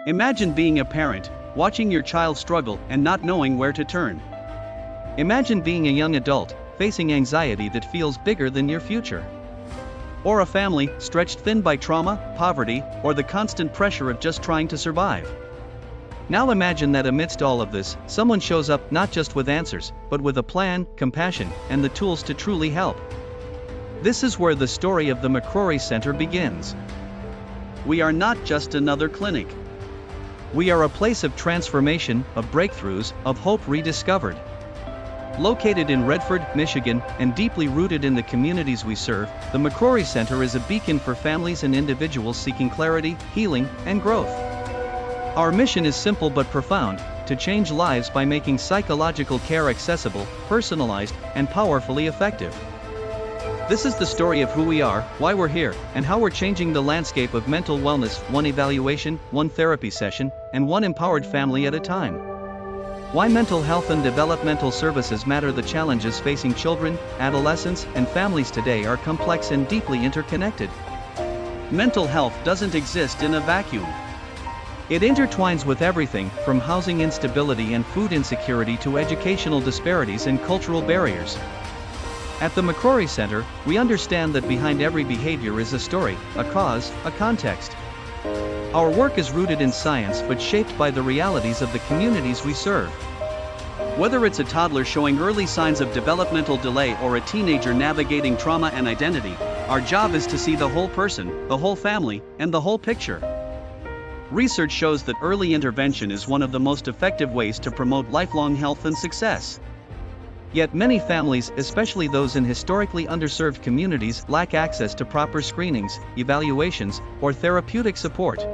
Imagine being a parent, watching your child struggle and not knowing where to turn. Imagine being a young adult, facing anxiety that feels bigger than your future. Or a family, stretched thin by trauma, poverty, or the constant pressure of just trying to survive. Now imagine that amidst all of this, someone shows up not just with answers, but with a plan, compassion, and the tools to truly help. This is where the story of the McCrory Center begins. We are not just another clinic. We are a place of transformation, of breakthroughs, of hope rediscovered. Located in Redford, Michigan, and deeply rooted in the communities we serve, the McCrory Center is a beacon for families and individuals seeking clarity, healing, and growth. Our mission is simple but profound: to change lives by making psychological care accessible, personalized, and powerfully effective. This is the story of who we are, why we're here, and how we're changing the landscape of mental wellness, one evaluation, one therapy session, and one empowered family at a time. Why mental health and developmental services matter. The challenges facing children, adolescents, and families today are complex and deeply interconnected. Mental health doesn't exist in a vacuum. It intertwines with everything, from housing instability and food insecurity to educational disparities and cultural barriers. At the McCrory Center, we understand that behind every behavior is a story, a cause, a context. Our work is rooted in science but shaped by the realities of the communities we serve. Whether it's a toddler showing early signs of developmental delay or a teenager navigating trauma and identity, our job is to see the whole person, the whole family, and the whole picture. Research shows that early intervention is one of the most effective ways to promote lifelong health and success. Yet many families, especially those in historically underserved communities, lack access to proper screenings, evaluations, or therapeutic support.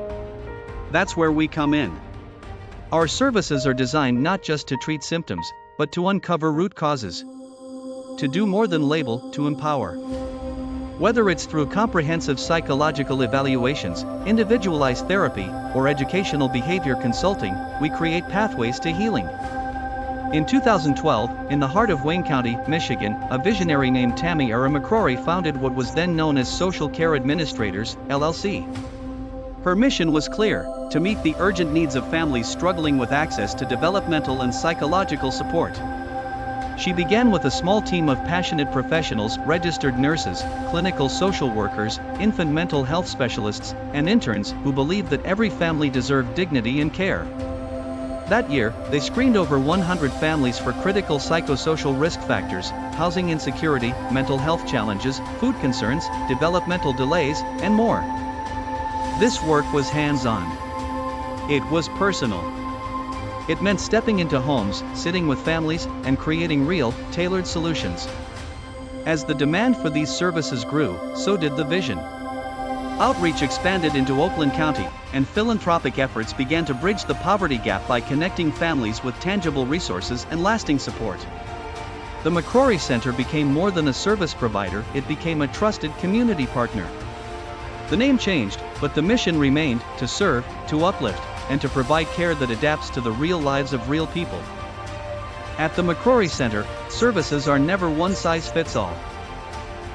That's where we come in. Our services are designed not just to treat symptoms, but to uncover root causes. To do more than label, to empower. Whether it's through comprehensive psychological evaluations, individualized therapy, or educational behavior consulting, we create pathways to healing. In 2012, in the heart of Wayne County, Michigan, a visionary named Tammy R. McCrory founded what was then known as Social Care Administrators, LLC. Her mission was clear: to meet the urgent needs of families struggling with access to developmental and psychological support. She began with a small team of passionate professionals, registered nurses, clinical social workers, infant mental health specialists, and interns who believed that every family deserved dignity and care. That year, they screened over 100 families for critical psychosocial risk factors, housing insecurity, mental health challenges, food concerns, developmental delays, and more. This work was hands-on. It was personal. It meant stepping into homes, sitting with families, and creating real, tailored solutions. As the demand for these services grew, so did the vision. Outreach expanded into Oakland County, and philanthropic efforts began to bridge the poverty gap by connecting families with tangible resources and lasting support. The McCrory Center became more than a service provider, it became a trusted community partner. The name changed, but the mission remained: to serve, to uplift, and to provide care that adapts to the real lives of real people. At the McCrory Center, services are never one-size-fits-all.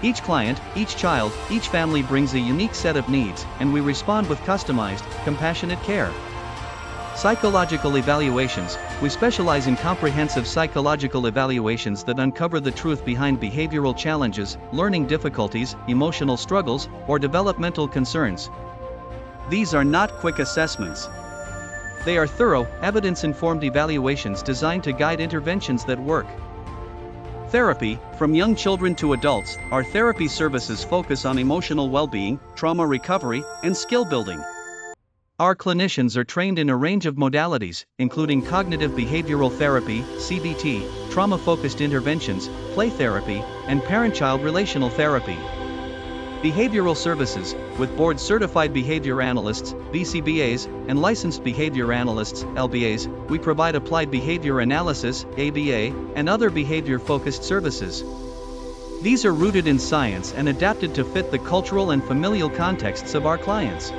Each client, each child, each family brings a unique set of needs, and we respond with customized, compassionate care. Psychological evaluations: we specialize in comprehensive psychological evaluations that uncover the truth behind behavioral challenges, learning difficulties, emotional struggles, or developmental concerns. These are not quick assessments. They are thorough, evidence-informed evaluations designed to guide interventions that work. Therapy: from young children to adults, our therapy services focus on emotional well-being, trauma recovery, and skill building. Our clinicians are trained in a range of modalities, including cognitive behavioral therapy, CBT, trauma-focused interventions, play therapy, and parent-child relational therapy. Behavioral services: with board-certified behavior analysts, BCBAs, and licensed behavior analysts, LBAs, we provide applied behavior analysis, ABA, and other behavior-focused services. These are rooted in science and adapted to fit the cultural and familial contexts of our clients.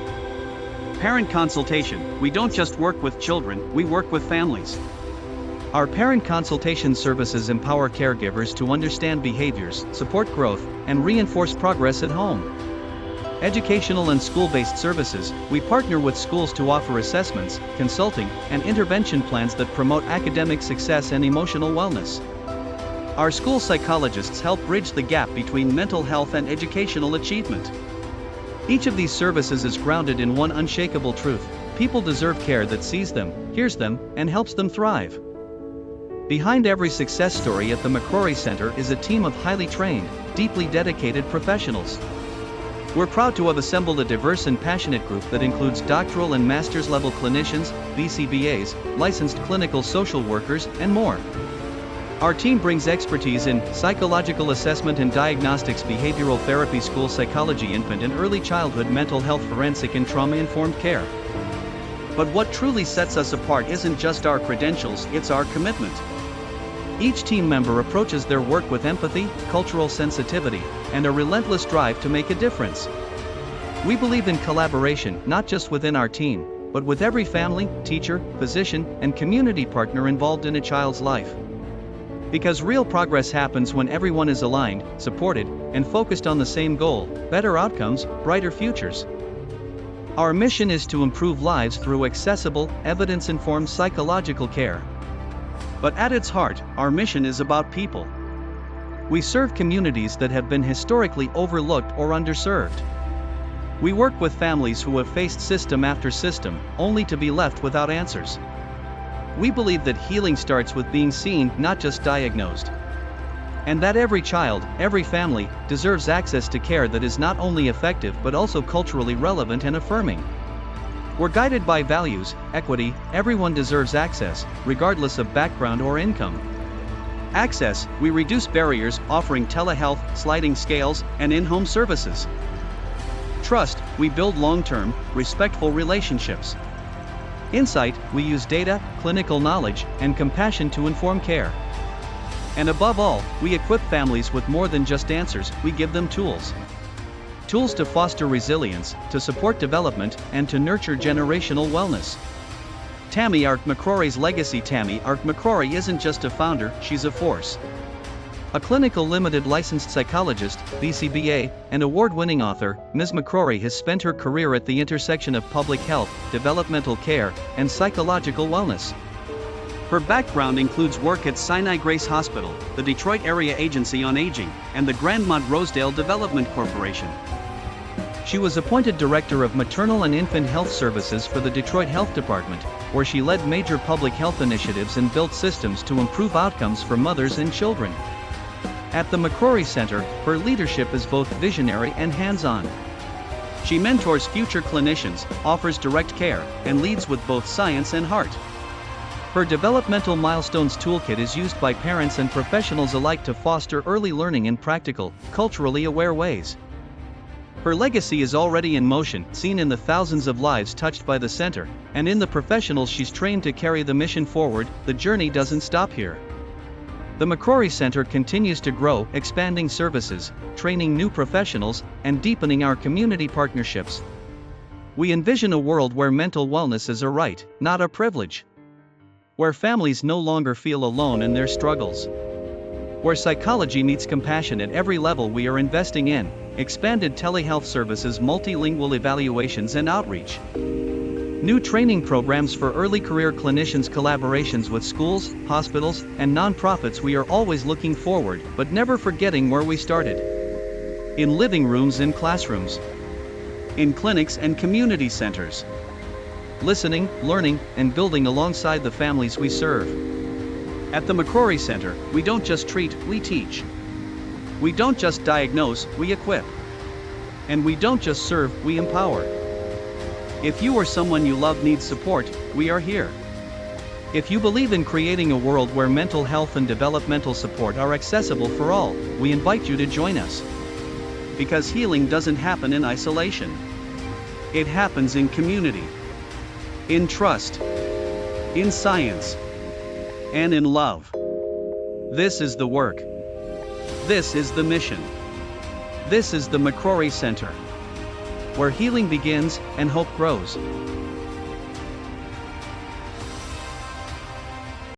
Parent consultation: we don't just work with children, we work with families. Our parent consultation services empower caregivers to understand behaviors, support growth, and reinforce progress at home. Educational and school-based services, we partner with schools to offer assessments, consulting, and intervention plans that promote academic success and emotional wellness. Our school psychologists help bridge the gap between mental health and educational achievement. Each of these services is grounded in one unshakable truth: people deserve care that sees them, hears them, and helps them thrive. Behind every success story at the McCrory Center is a team of highly trained, deeply dedicated professionals. We're proud to have assembled a diverse and passionate group that includes doctoral and master's level clinicians, BCBAs, licensed clinical social workers, and more. Our team brings expertise in psychological assessment and diagnostics, behavioral therapy, school psychology, infant and early childhood mental health, forensic and trauma-informed care. But what truly sets us apart isn't just our credentials, it's our commitment. Each team member approaches their work with empathy, cultural sensitivity, and a relentless drive to make a difference. We believe in collaboration, not just within our team, but with every family, teacher, physician, and community partner involved in a child's life. Because real progress happens when everyone is aligned, supported, and focused on the same goal: better outcomes, brighter futures. Our mission is to improve lives through accessible, evidence-informed psychological care. But at its heart, our mission is about people. We serve communities that have been historically overlooked or underserved. We work with families who have faced system after system, only to be left without answers. We believe that healing starts with being seen, not just diagnosed. And that every child, every family, deserves access to care that is not only effective but also culturally relevant and affirming. We're guided by values: equity, everyone deserves access, regardless of background or income. Access, we reduce barriers, offering telehealth, sliding scales, and in-home services. Trust, we build long-term, respectful relationships. Insight, we use data, clinical knowledge, and compassion to inform care. And above all, we equip families with more than just answers, we give them tools. Tools to foster resilience, to support development, and to nurture generational wellness. Tammy Ark McCrory's legacy. Tammy Ark McCrory isn't just a founder, she's a force. A clinical limited licensed psychologist, BCBA, and award-winning author, Ms. McCrory has spent her career at the intersection of public health, developmental care, and psychological wellness. Her background includes work at Sinai Grace Hospital, the Detroit Area Agency on Aging, and the Grandmont Rosedale Development Corporation. She was appointed Director of Maternal and Infant Health Services for the Detroit Health Department, where she led major public health initiatives and built systems to improve outcomes for mothers and children. At the McCrory Center, her leadership is both visionary and hands-on. She mentors future clinicians, offers direct care, and leads with both science and heart. Her Developmental Milestones Toolkit is used by parents and professionals alike to foster early learning in practical, culturally aware ways. Her legacy is already in motion, seen in the thousands of lives touched by the center, and in the professionals she's trained to carry the mission forward. The journey doesn't stop here. The McCrory Center continues to grow, expanding services, training new professionals, and deepening our community partnerships. We envision a world where mental wellness is a right, not a privilege. Where families no longer feel alone in their struggles. Where psychology meets compassion at every level. We are investing in expanded telehealth services, multilingual evaluations and outreach. New training programs for early career clinicians, collaborations with schools, hospitals, and nonprofits. We are always looking forward, but never forgetting where we started. In living rooms and classrooms. In clinics and community centers. Listening, learning, and building alongside the families we serve. At the McCrory Center, we don't just treat, we teach. We don't just diagnose, we equip. And we don't just serve, we empower. If you or someone you love needs support, we are here. If you believe in creating a world where mental health and developmental support are accessible for all, we invite you to join us. Because healing doesn't happen in isolation. It happens in community. In trust. In science. And in love. This is the work. This is the mission. This is the McCrory Center. Where healing begins and hope grows.